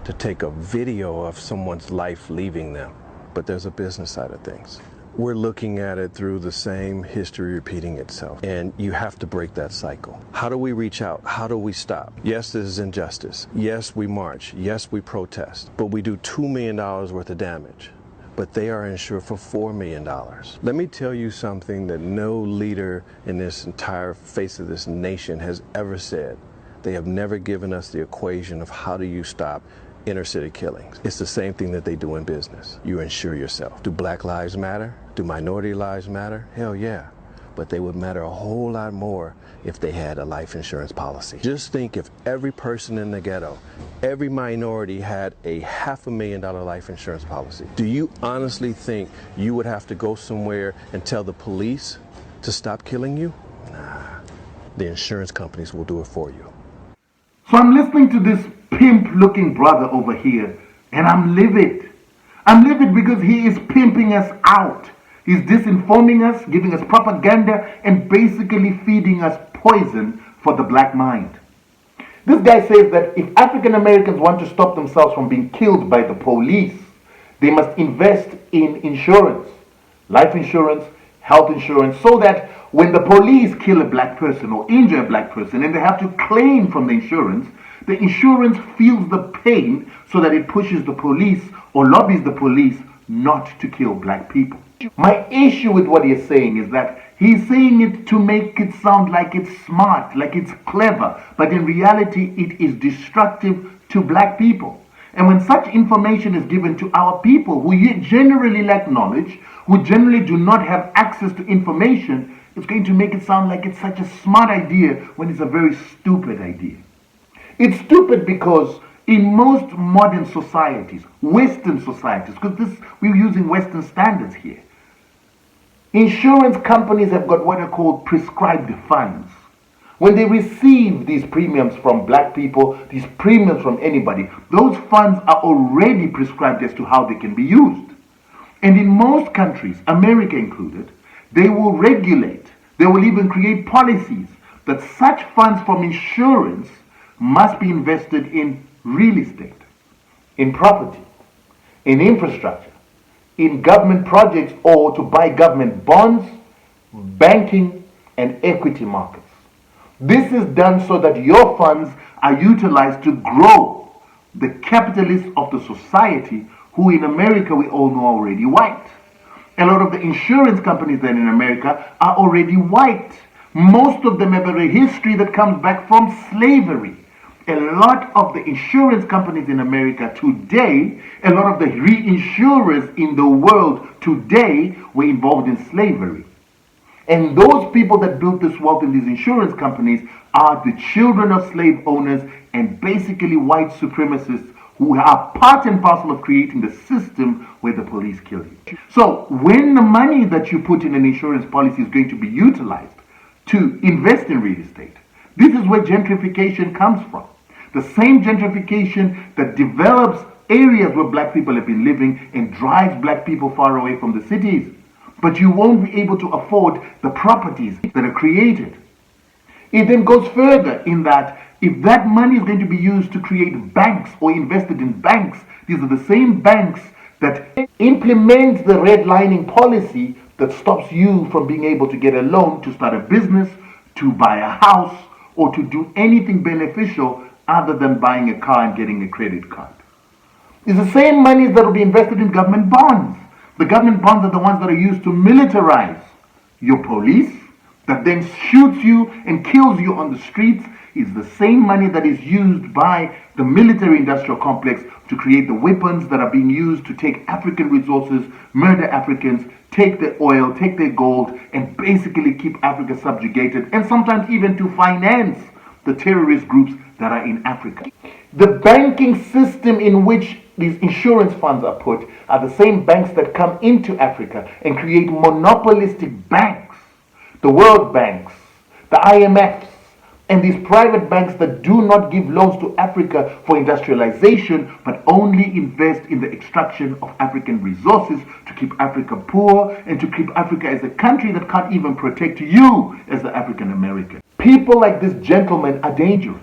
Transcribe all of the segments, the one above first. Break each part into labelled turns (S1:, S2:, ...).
S1: to take a video of someone's life leaving them. But there's a business side of things. We're looking at it through the same history repeating itself. And you have to break that cycle. How do we reach out? How do we stop? Yes, this is injustice. Yes, we march. Yes, we protest. But we do $2 million worth of damage. But they are insured for $4 million. Let me tell you something that no leader in this entire face of this nation has ever said. They have never given us the equation of how do you stop inner city killings. It's the same thing that they do in business. You insure yourself. Do Black lives matter? Do minority lives matter? Hell yeah. But they would matter a whole lot more if they had a life insurance policy. Just think if every person in the ghetto, every minority had a $500,000 life insurance policy. Do you honestly think you would have to go somewhere and tell the police to stop killing you? Nah, the insurance companies will do it for you.
S2: So I'm listening to this pimp-looking brother over here, and I'm livid. I'm livid because he is pimping us out. He's disinforming us, giving us propaganda, and basically feeding us poison for the black mind. This guy says that if African Americans want to stop themselves from being killed by the police, they must invest in insurance, life insurance, health insurance, so that when the police kill a black person or injure a black person and they have to claim from the insurance feels the pain so that it pushes the police or lobbies the police not to kill black people. My issue with what he's saying is that he's saying it to make it sound like it's smart, like it's clever, but in reality it is destructive to black people. And when such information is given to our people who generally lack knowledge, who generally do not have access to information, it's going to make it sound like it's such a smart idea when it's a very stupid idea. It's stupid because in most modern societies, Western societies, because we're using Western standards here, insurance companies have got what are called prescribed funds. When they receive these premiums from black people, these premiums from anybody, those funds are already prescribed as to how they can be used. And in most countries, America included, they will regulate, they will even create policies that such funds from insurance must be invested in real estate, in property, in infrastructure, in government projects, or to buy government bonds, banking, and equity markets. This is done so that your funds are utilized to grow the capitalists of the society, who in America we all know are already white. A lot of the insurance companies then in America are already white. Most of them have a history that comes back from slavery. A lot of the insurance companies in America today, a lot of the reinsurers in the world today were involved in slavery. And those people that built this wealth in these insurance companies are the children of slave owners and basically white supremacists who are part and parcel of creating the system where the police kill you. So when the money that you put in an insurance policy is going to be utilized to invest in real estate, this is where gentrification comes from. The same gentrification that develops areas where black people have been living and drives black people far away from the cities. But you won't be able to afford the properties that are created. It then goes further in that if that money is going to be used to create banks or invested in banks, these are the same banks that implement the redlining policy that stops you from being able to get a loan to start a business, to buy a house, or to do anything beneficial other than buying a car and getting a credit card. It's the same money that will be invested in government bonds. The government bonds are the ones that are used to militarize your police, that then shoots you and kills you on the streets. Is the same money that is used by the military industrial complex to create the weapons that are being used to take African resources, murder Africans, take their oil, take their gold, and basically keep Africa subjugated, and sometimes even to finance the terrorist groups that are in Africa. The banking system in which these insurance funds are put are the same banks that come into Africa and create monopolistic banks. The World Banks, the IMFs, and these private banks that do not give loans to Africa for industrialization, but only invest in the extraction of African resources to keep Africa poor and to keep Africa as a country that can't even protect you as the African American. People like this gentleman are dangerous.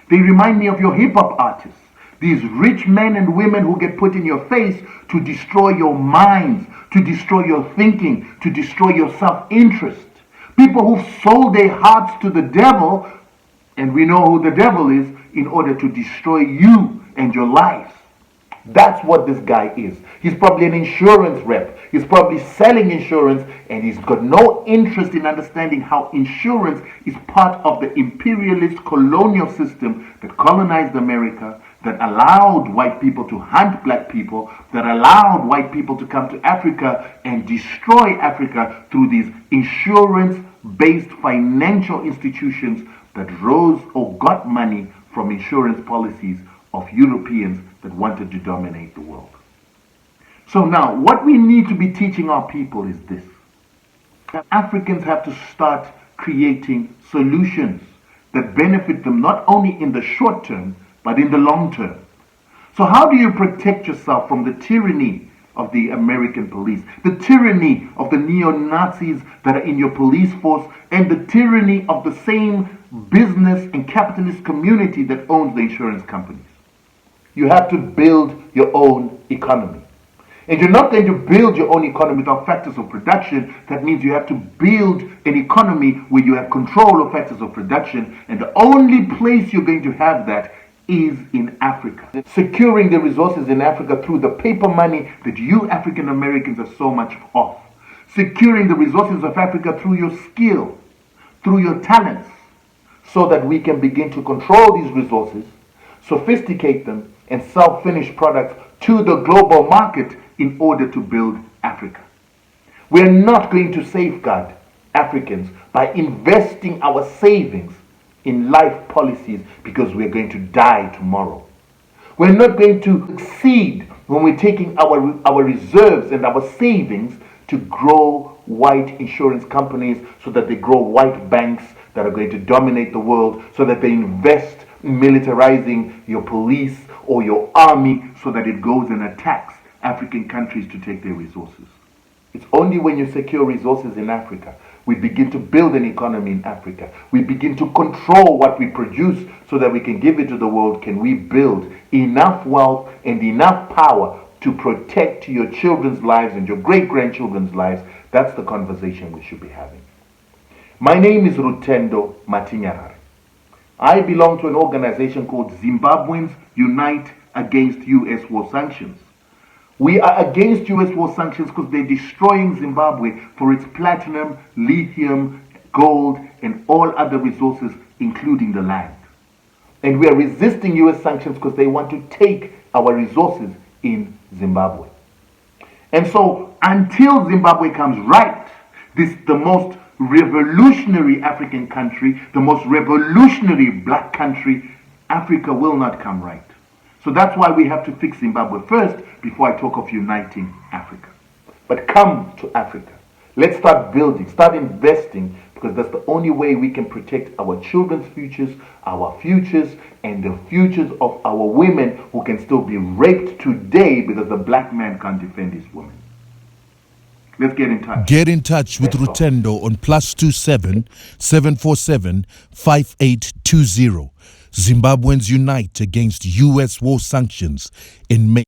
S2: They remind me of your hip-hop artists. These rich men and women who get put in your face to destroy your minds, to destroy your thinking, to destroy your self-interest. People who've sold their hearts to the devil, and we know who the devil is, in order to destroy you and your lives. That's what this guy is. He's probably an insurance rep. He's probably selling insurance, and he's got no interest in understanding how insurance is part of the imperialist colonial system that colonized America, that allowed white people to hunt black people, that allowed white people to come to Africa and destroy Africa through these insurance-based financial institutions that rose or got money from insurance policies of Europeans that wanted to dominate the world. So now, what we need to be teaching our people is this. Africans have to start creating solutions that benefit them not only in the short term, but in the long term. So how do you protect yourself from the tyranny of the American police, the tyranny of the neo-Nazis that are in your police force, and the tyranny of the same business and capitalist community that owns the insurance companies? You have to build your own economy. And you're not going to build your own economy without factors of production. That means you have to build an economy where you have control of factors of production. And the only place you're going to have that is in Africa. Securing the resources in Africa through the paper money that you African Americans are so much of. Securing the resources of Africa through your skill, through your talents, so that we can begin to control these resources, sophisticate them, and sell finished products to the global market in order to build Africa. We're not going to safeguard Africans by investing our savings in life policies because we're going to die tomorrow. We're not going to succeed when we're taking our reserves and our savings to grow white insurance companies so that they grow white banks that are going to dominate the world, so that they invest in militarizing your police or your army so that it goes and attacks African countries to take their resources. It's only when you secure resources in Africa, we begin to build an economy in Africa, we begin to control what we produce so that we can give it to the world, can we build enough wealth and enough power to protect your children's lives and your great-grandchildren's lives. That's the conversation we should be having. My name is Rutendo Matinyarare. I belong to an organization called Zimbabweans Unite Against U.S. War Sanctions. We are against U.S. war sanctions because they're destroying Zimbabwe for its platinum, lithium, gold, and all other resources, including the land. And we are resisting U.S. sanctions because they want to take our resources in Zimbabwe. And so, until Zimbabwe comes right, the most revolutionary African country, the most revolutionary black country, Africa will not come right. So that's why we have to fix Zimbabwe first before I talk of uniting Africa. But come to Africa. Let's start building, start investing, because that's the only way we can protect our children's futures, and the futures of our women who can still be raped today because the black man can't defend his women. Let's get in touch.
S3: Get in touch with Rutendo on +27 747 5820. Zimbabweans unite against U.S. war sanctions in May.